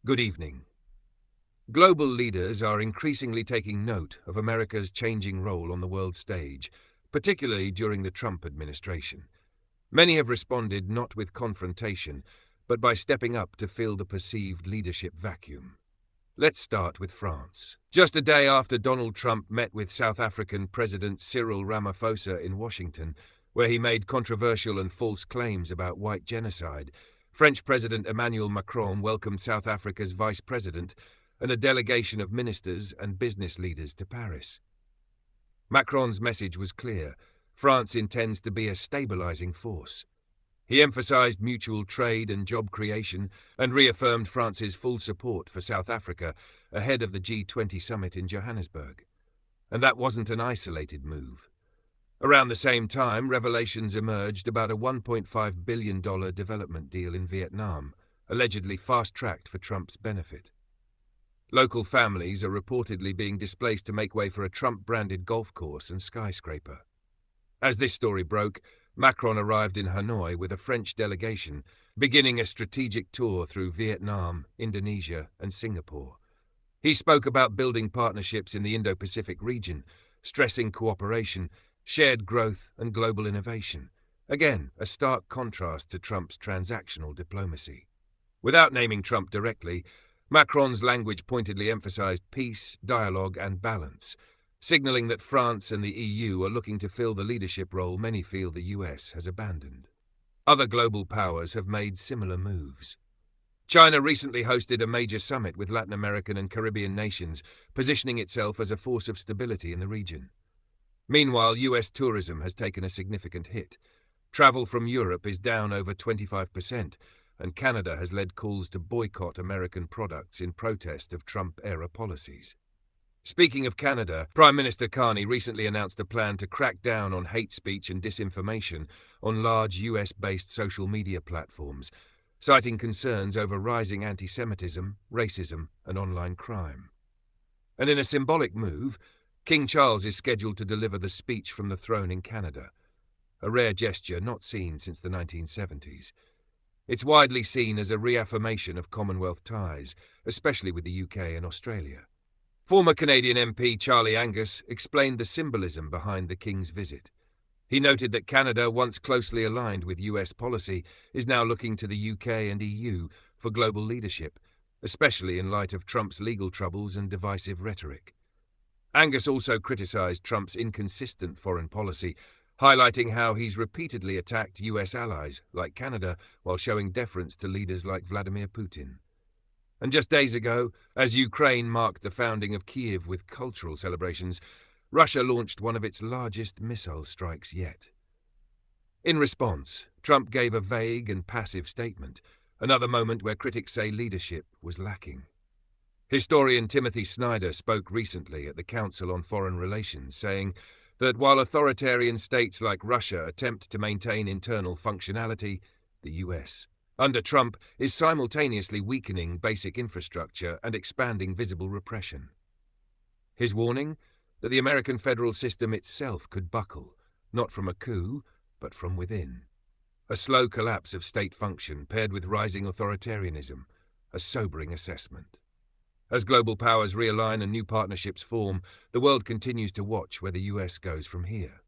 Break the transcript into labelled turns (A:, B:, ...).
A: Good evening. Global leaders are increasingly taking note of America's changing role on the world stage, particularly during the Trump administration. Many have responded not with confrontation, but by stepping up to fill the perceived leadership vacuum. Let's start with France. Just a day after Donald Trump met with South African President Cyril Ramaphosa in Washington, where he made controversial and false claims about white genocide, French President Emmanuel Macron welcomed South Africa's Vice President and a delegation of ministers and business leaders to Paris. Macron's message was clear: France intends to be a stabilizing force. He emphasized mutual trade and job creation and reaffirmed France's full support for South Africa ahead of the G20 summit in Johannesburg. And that wasn't an isolated move. Around the same time, revelations emerged about a $1.5 billion development deal in Vietnam, allegedly fast-tracked for Trump's benefit. Local families are reportedly being displaced to make way for a Trump-branded golf course and skyscraper. As this story broke, Macron arrived in Hanoi with a French delegation, beginning a strategic tour through Vietnam, Indonesia, and Singapore. He spoke about building partnerships in the Indo-Pacific region, stressing cooperation, shared growth, and global innovation. Again, a stark contrast to Trump's transactional diplomacy. Without naming Trump directly, Macron's language pointedly emphasized peace, dialogue, and balance, signaling that France and the EU are looking to fill the leadership role many feel the US has abandoned. Other global powers have made similar moves. China recently hosted a major summit with Latin American and Caribbean nations, positioning itself as a force of stability in the region. Meanwhile, US tourism has taken a significant hit. Travel from Europe is down over 25%, and Canada has led calls to boycott American products in protest of Trump-era policies. Speaking of Canada, Prime Minister Carney recently announced a plan to crack down on hate speech and disinformation on large US-based social media platforms, citing concerns over rising anti-Semitism, racism, and online crime. And in a symbolic move, King Charles is scheduled to deliver the speech from the throne in Canada, a rare gesture not seen since the 1970s. It's widely seen as a reaffirmation of Commonwealth ties, especially with the UK and Australia. Former Canadian MP Charlie Angus explained the symbolism behind the King's visit. He noted that Canada, once closely aligned with US policy, is now looking to the UK and EU for global leadership, especially in light of Trump's legal troubles and divisive rhetoric. Angus also criticized Trump's inconsistent foreign policy, highlighting how he's repeatedly attacked US allies like Canada while showing deference to leaders like Vladimir Putin. And just days ago, as Ukraine marked the founding of Kyiv with cultural celebrations, Russia launched one of its largest missile strikes yet. In response, Trump gave a vague and passive statement, another moment where critics say leadership was lacking. Historian Timothy Snyder spoke recently at the Council on Foreign Relations, saying that while authoritarian states like Russia attempt to maintain internal functionality, the US, under Trump, is simultaneously weakening basic infrastructure and expanding visible repression. His warning? That the American federal system itself could buckle, not from a coup, but from within. A slow collapse of state function paired with rising authoritarianism, a sobering assessment. As global powers realign and new partnerships form, the world continues to watch where the US goes from here.